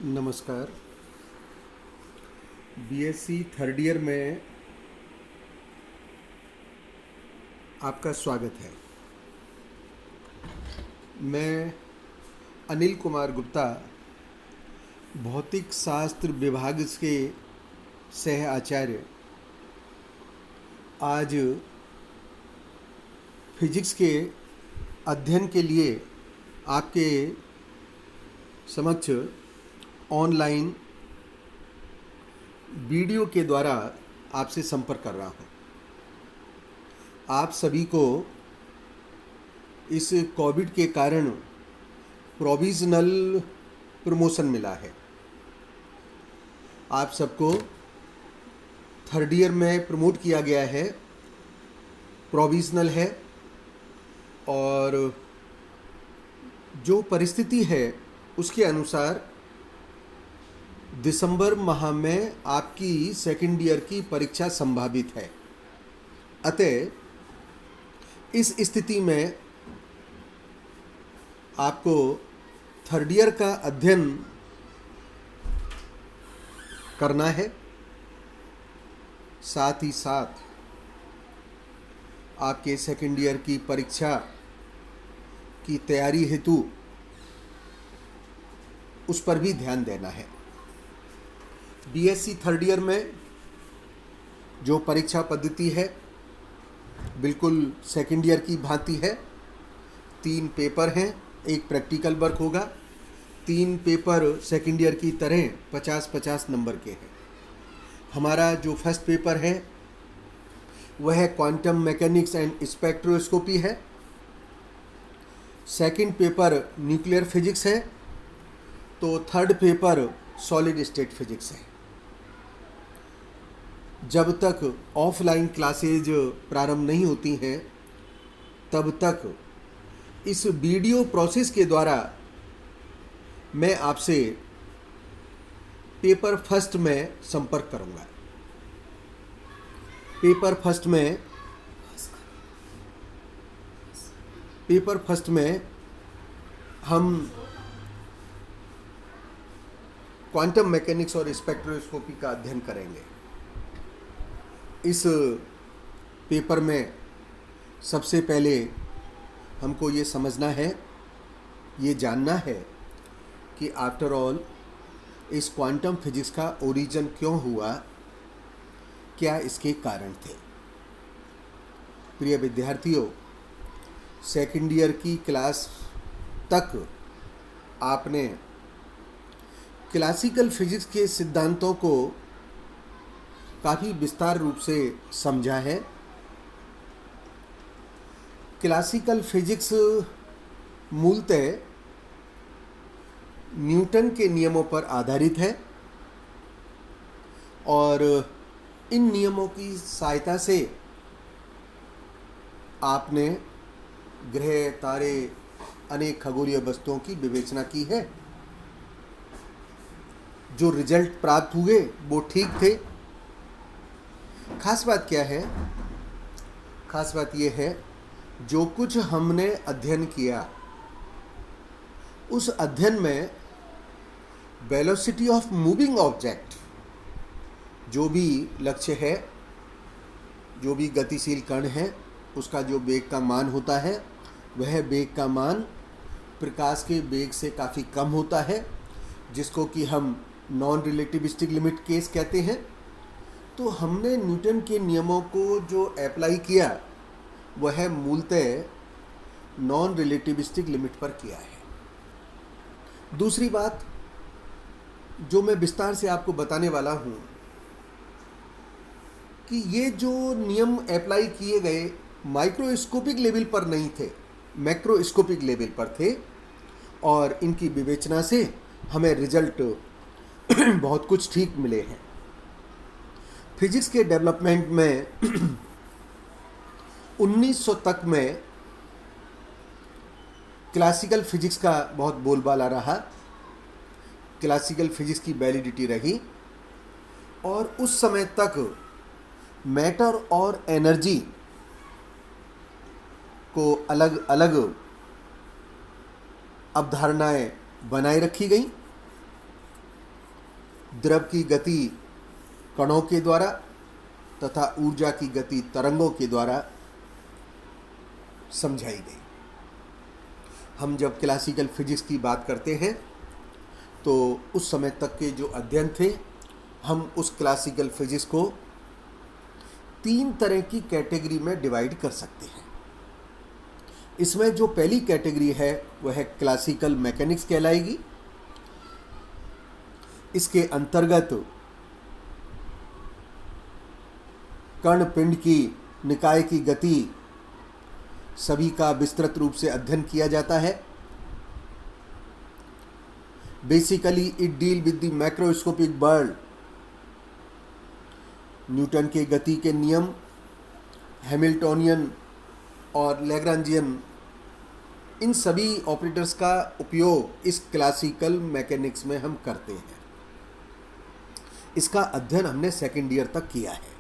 नमस्कार। BSc third year में आपका स्वागत है। मैं अनिल कुमार गुप्ता, भौतिक शास्त्र विभाग के सह आचार्य, आज फिजिक्स के अध्ययन के लिए आपके समक्ष ऑनलाइन वीडियो के द्वारा आपसे संपर्क कर रहा हूँ। आप सभी को इस कोविड के कारण प्रोविज़नल प्रमोशन मिला है। आप सबको थर्ड ईयर में प्रमोट किया गया है, प्रोविज़नल है। और जो परिस्थिति है उसके अनुसार दिसंबर माह में आपकी सेकेंड ईयर की परीक्षा संभावित है। अतः इस स्थिति में आपको थर्ड ईयर का अध्ययन करना है, साथ ही साथ आपके सेकेंड ईयर की परीक्षा की तैयारी हेतु उस पर भी ध्यान देना है। बीएससी थर्ड ईयर में जो परीक्षा पद्धति है बिल्कुल सेकेंड ईयर की भांति है। 3 पेपर हैं, एक प्रैक्टिकल वर्क होगा। 3 पेपर सेकेंड ईयर की तरह 50-50 नंबर के हैं। हमारा जो फर्स्ट पेपर है वह क्वांटम मैकेनिक्स एंड स्पेक्ट्रोस्कोपी है। सेकंड पेपर न्यूक्लियर फिजिक्स है। तो third paper solid state physics है। जब तक ऑफलाइन क्लासेज प्रारंभ नहीं होती हैं तब तक इस वीडियो प्रोसेस के द्वारा मैं आपसे पेपर फर्स्ट में संपर्क करूंगा। पेपर फर्स्ट में हम क्वांटम मैकेनिक्स और स्पेक्ट्रोस्कोपी का अध्ययन करेंगे। इस पेपर में सबसे पहले हमको ये समझना है, ये जानना है कि आफ्टर ऑल इस क्वांटम फिजिक्स का ओरिजिन क्यों हुआ, क्या इसके कारण थे। प्रिय विद्यार्थियों, सेकेंड ईयर की क्लास तक आपने क्लासिकल फिजिक्स के सिद्धांतों को काफ़ी विस्तार रूप से समझा है। क्लासिकल फिजिक्स मूलतः न्यूटन के नियमों पर आधारित है और इन नियमों की सहायता से आपने ग्रह, तारे, अनेक खगोलीय वस्तुओं की विवेचना की है। जो रिजल्ट प्राप्त हुए वो ठीक थे। खास बात क्या है? खास बात ये है, जो कुछ हमने अध्ययन किया उस अध्ययन में वेलोसिटी ऑफ मूविंग ऑब्जेक्ट, जो भी लक्ष्य है, जो भी गतिशील कण है, उसका जो वेग का मान होता है वह वेग का मान प्रकाश के वेग से काफ़ी कम होता है, जिसको कि हम नॉन रिलेटिविस्टिक लिमिट केस कहते हैं। तो हमने न्यूटन के नियमों को जो अप्लाई किया वह मूलतः नॉन रिलेटिविस्टिक लिमिट पर किया है। दूसरी बात जो मैं विस्तार से आपको बताने वाला हूँ कि ये जो नियम अप्लाई किए गए माइक्रोस्कोपिक लेवल पर नहीं थे, मैक्रोस्कोपिक लेवल पर थे और इनकी विवेचना से हमें रिजल्ट बहुत कुछ ठीक मिले हैं। फिजिक्स के डेवलपमेंट में 1900 तक में क्लासिकल फिजिक्स का बहुत बोलबाला रहा, क्लासिकल फिजिक्स की वैलिडिटी रही और उस समय तक मैटर और एनर्जी को अलग अलग अवधारणाएं बनाए रखी गई। द्रव की गति कणों के द्वारा तथा ऊर्जा की गति तरंगों के द्वारा समझाई गई। हम जब क्लासिकल फिजिक्स की बात करते हैं तो उस समय तक के जो अध्ययन थे, हम उस क्लासिकल फिजिक्स को 3 तरह की कैटेगरी में डिवाइड कर सकते हैं। इसमें जो पहली कैटेगरी है वह क्लासिकल मैकेनिक्स कहलाएगी। इसके अंतर्गत कण पिंड की निकाय की गति सभी का विस्तृत रूप से अध्ययन किया जाता है। Basically it deal with the macroscopic world. Newton के गति के नियम, हैमिल्टोनियन और लैग्रांजियन, इन सभी ऑपरेटर्स का उपयोग इस क्लासिकल मैकेनिक्स में हम करते हैं। इसका अध्ययन हमने सेकेंड ईयर तक किया है।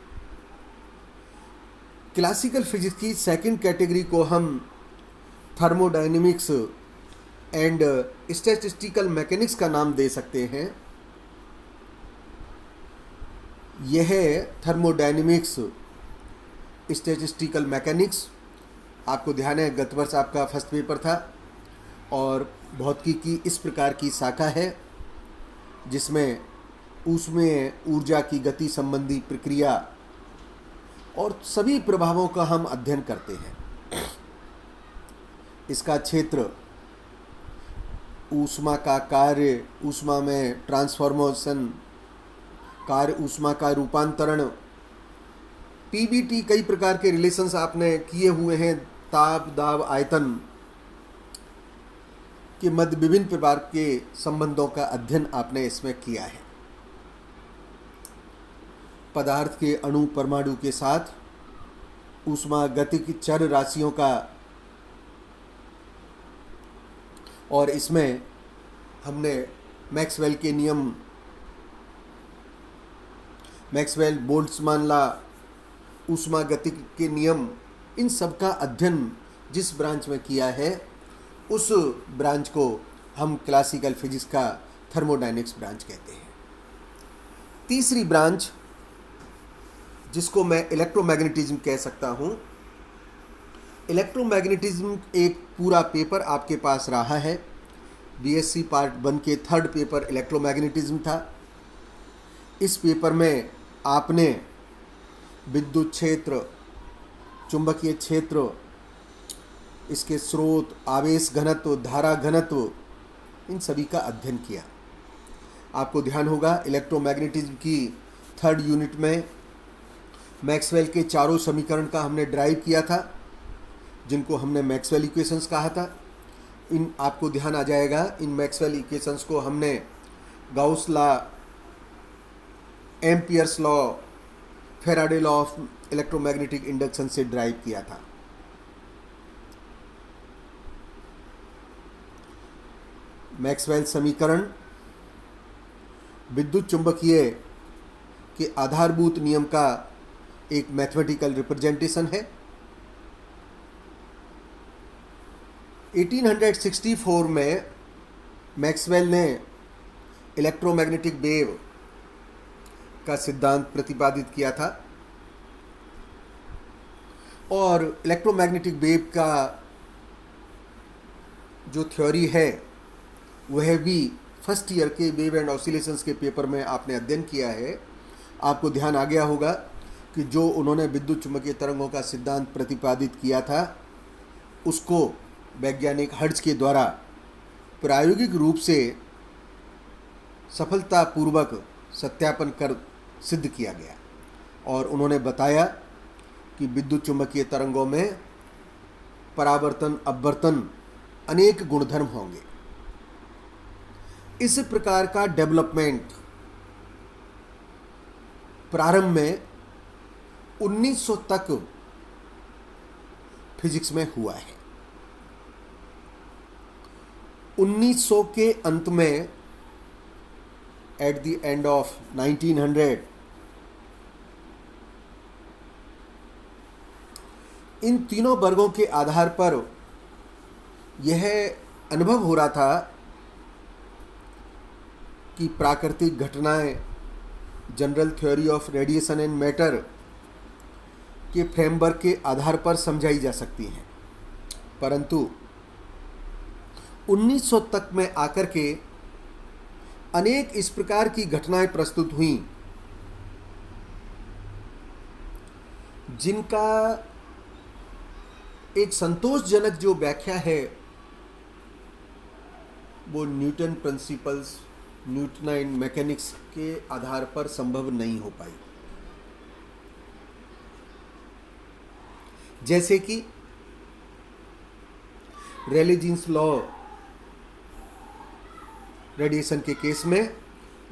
क्लासिकल फिजिक्स की सेकंड कैटेगरी को हम थर्मोडायनेमिक्स एंड स्टैटिस्टिकल मैकेनिक्स का नाम दे सकते हैं। यह थर्मोडायनेमिक्स, स्टैटिस्टिकल मैकेनिक्स, आपको ध्यान है गत वर्ष आपका फर्स्ट पेपर था, और भौतिकी की इस प्रकार की शाखा है जिसमें ऊष्मीय ऊर्जा की गति संबंधी प्रक्रिया और सभी प्रभावों का हम अध्ययन करते हैं। इसका क्षेत्र ऊष्मा का कार्य, ऊष्मा में ट्रांसफॉर्मेशन, कार्य ऊष्मा का रूपांतरण, पीबीटी, कई प्रकार के रिलेशंस आपने किए हुए हैं। ताप, दाब, आयतन के मध्य विभिन्न प्रकार के संबंधों का अध्ययन आपने इसमें किया है। पदार्थ के अणु परमाणु के साथ ऊष्मा गतिक चर राशियों का, और इसमें हमने मैक्सवेल के नियम, मैक्सवेल बोल्ट्जमान लॉ, ऊष्मा गतिक के नियम, इन सब का अध्ययन जिस ब्रांच में किया है उस ब्रांच को हम क्लासिकल फिजिक्स का थर्मोडायनेमिक्स ब्रांच कहते हैं। तीसरी ब्रांच जिसको मैं इलेक्ट्रोमैग्नेटिज्म कह सकता हूँ। इलेक्ट्रोमैग्नेटिज्म एक पूरा पेपर आपके पास रहा है। बीएससी पार्ट 1 के 3rd पेपर इलेक्ट्रोमैग्नेटिज्म था। इस पेपर में आपने विद्युत क्षेत्र, चुंबकीय क्षेत्र, इसके स्रोत, आवेश घनत्व, धारा घनत्व, इन सभी का अध्ययन किया। आपको ध्यान होगा इलेक्ट्रोमैग्नेटिज्म की 3rd यूनिट में मैक्सवेल के चारों समीकरण का हमने ड्राइव किया था, जिनको हमने मैक्सवेल इक्वेशंस कहा था। इन आपको ध्यान आ जाएगा, इन मैक्सवेल इक्वेशंस को हमने Gauss law, Ampere's law, Faraday law of electromagnetic induction से ड्राइव किया था। मैक्सवेल समीकरण विद्युत चुंबकीय के आधारभूत नियम का एक मैथमेटिकल रिप्रेजेंटेशन है। 1864 में मैक्सवेल ने इलेक्ट्रोमैग्नेटिक वेव का सिद्धांत प्रतिपादित किया था, और इलेक्ट्रोमैग्नेटिक वेव का जो थ्योरी है वह भी फर्स्ट ईयर के वेव एंड ऑसिलेशंस के पेपर में आपने अध्ययन किया है। आपको ध्यान आ गया होगा कि जो उन्होंने विद्युत चुम्बकीय तरंगों का सिद्धांत प्रतिपादित किया था उसको वैज्ञानिक हर्ट्ज के द्वारा प्रायोगिक रूप से सफलतापूर्वक सत्यापन कर सिद्ध किया गया, और उन्होंने बताया कि विद्युत चुम्बकीय तरंगों में परावर्तन, अपवर्तन अनेक गुणधर्म होंगे। इस प्रकार का डेवलपमेंट प्रारंभ में 1900 तक फिजिक्स में हुआ है। 1900 के अंत में, एट द एंड ऑफ 1900, इन तीनों वर्गों के आधार पर यह अनुभव हो रहा था कि प्राकृतिक घटनाएं general theory of radiation and matter के फ्रेमवर्क के आधार पर समझाई जा सकती हैं, परंतु 1900 तक में आकर के अनेक इस प्रकार की घटनाएं प्रस्तुत हुईं जिनका एक संतोषजनक जो व्याख्या है वो न्यूटन प्रिंसिपल्स, न्यूटनाइन मैकेनिक्स के आधार पर संभव नहीं हो पाई। जैसे कि रेले जीन्स लॉ रेडिएशन के केस में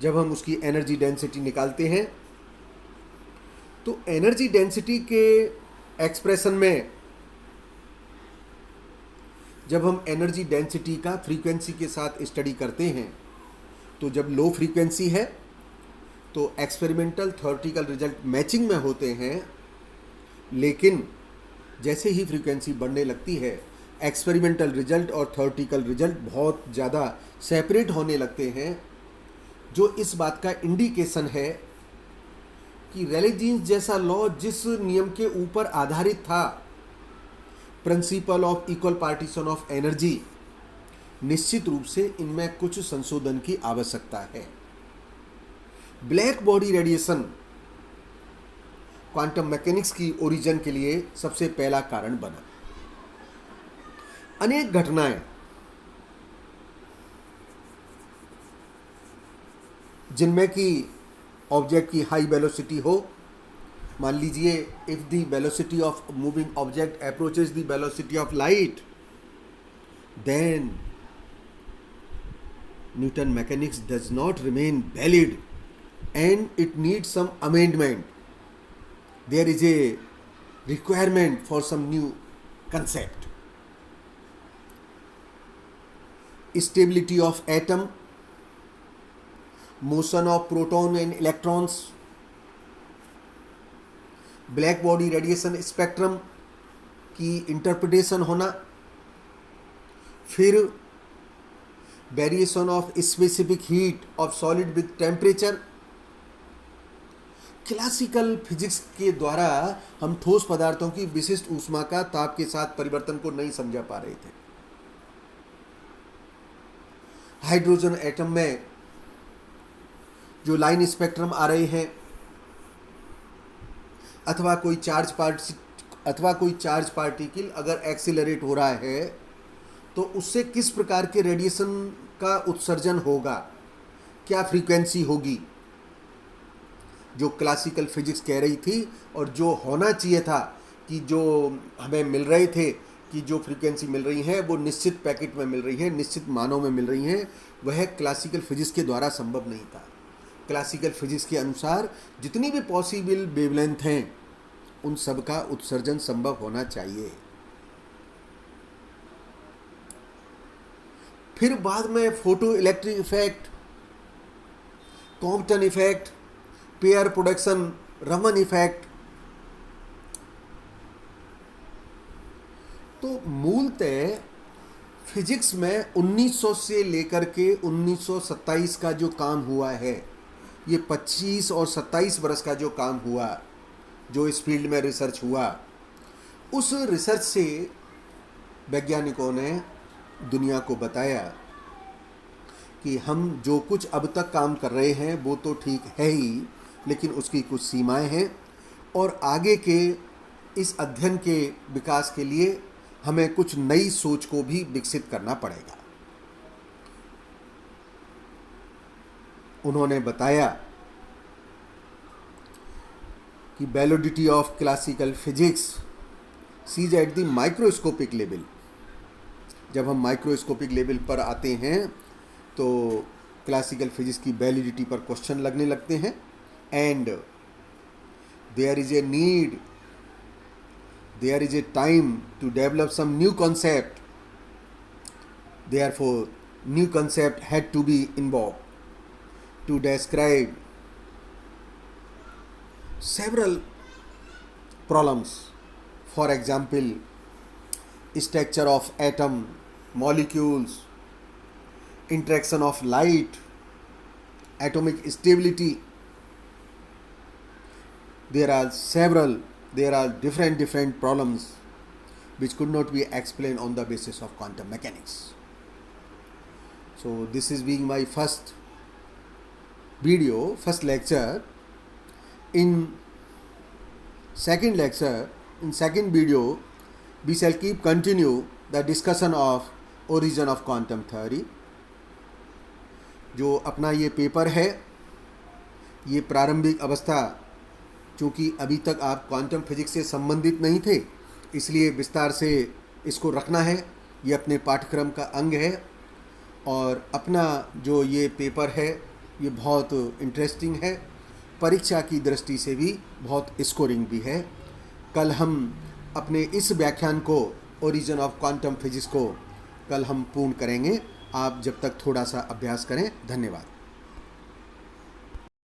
जब हम उसकी एनर्जी डेंसिटी निकालते हैं तो एनर्जी डेंसिटी के एक्सप्रेशन में जब हम एनर्जी डेंसिटी का फ्रीक्वेंसी के साथ स्टडी करते हैं तो जब लो फ्रीक्वेंसी है तो एक्सपेरिमेंटल थ्योरेटिकल रिजल्ट मैचिंग में होते हैं, लेकिन जैसे ही फ्रीक्वेंसी बढ़ने लगती है एक्सपेरिमेंटल रिजल्ट और थ्योरेटिकल रिजल्ट बहुत ज़्यादा सेपरेट होने लगते हैं, जो इस बात का इंडिकेशन है कि रेले जीन्स जैसा लॉ जिस नियम के ऊपर आधारित था, principle of equal partition of energy, निश्चित रूप से इनमें कुछ संशोधन की आवश्यकता है। Black body radiation quantum mechanics की ओरिजिन के लिए सबसे पहला कारण बना। अनेक घटनाएं जिनमें कि ऑब्जेक्ट की हाई वेलोसिटी हो, मान लीजिए if the velocity of moving object approaches the velocity of light, then Newton mechanics does not remain valid and it needs some amendment. There is a requirement for some new concept. Stability of atom, motion of proton and electrons, black body radiation spectrum की interpretation होना, फिर variation of specific heat of solid with temperature. Classical physics के द्वारा हम ठोस पदार्थों की विशिष्ट ऊष्मा का ताप के साथ परिवर्तन को नहीं समझा पा रहे थे। हाइड्रोजन एटम में जो लाइन स्पेक्ट्रम आ रहे हैं, अथवा कोई चार्ज पार्टिकल अगर एक्सीलरेट हो रहा है तो उससे किस प्रकार के रेडिएशन का उत्सर्जन होगा, क्या फ्रीक्वेंसी होगी, जो क्लासिकल फिजिक्स कह रही थी और जो होना चाहिए था कि जो हमें मिल रहे थे कि जो फ्रीक्वेंसी मिल रही है वो निश्चित पैकेट में मिल रही है, निश्चित मानों में मिल रही हैं, वह क्लासिकल फिजिक्स के द्वारा संभव नहीं था। क्लासिकल फिजिक्स के अनुसार जितनी भी पॉसिबल वेवलेंथ हैं उन सब का उत्सर्जन संभव होना चाहिए। फिर बाद में photo electric effect, Compton effect, pair production, Raman effect. तो मूलतः फिजिक्स में 1900 से लेकर के 1927 का जो काम हुआ है, ये 25 और 27 वर्ष का जो काम हुआ, जो इस फील्ड में रिसर्च हुआ, उस रिसर्च से वैज्ञानिकों ने दुनिया को बताया कि हम जो कुछ अब तक काम कर रहे हैं वो तो ठीक है ही, लेकिन उसकी कुछ सीमाएं हैं और आगे के इस अध्ययन के विकास के लिए हमें कुछ नई सोच को भी विकसित करना पड़ेगा। उन्होंने बताया कि validity of classical physics cease at the microscopic level. जब हम माइक्रोस्कोपिक लेवल पर आते हैं तो क्लासिकल फिजिक्स की वैलिडिटी पर क्वेश्चन लगने लगते हैं, and there is a need, there is a time to develop some new concept, therefore new concept had to be involve to describe several problems for example structure of atom, molecules, interaction of light, atomic stability. There are different problems which could not be explained on the basis of quantum mechanics. So this is being my first lecture. In second video, we shall keep continue the discussion of origin of quantum theory. जो अपना ये paper है, ये प्रारंभिक अवस्था, चूँकि अभी तक आप क्वांटम फिजिक्स से संबंधित नहीं थे, इसलिए विस्तार से इसको रखना है। ये अपने पाठ्यक्रम का अंग है और अपना जो ये पेपर है ये बहुत इंटरेस्टिंग है, परीक्षा की दृष्टि से भी बहुत स्कोरिंग भी है। कल हम अपने इस व्याख्यान को ओरिजिन ऑफ क्वांटम फिजिक्स को कल हम पूर्ण करेंगे। आप जब तक थोड़ा सा अभ्यास करें। धन्यवाद।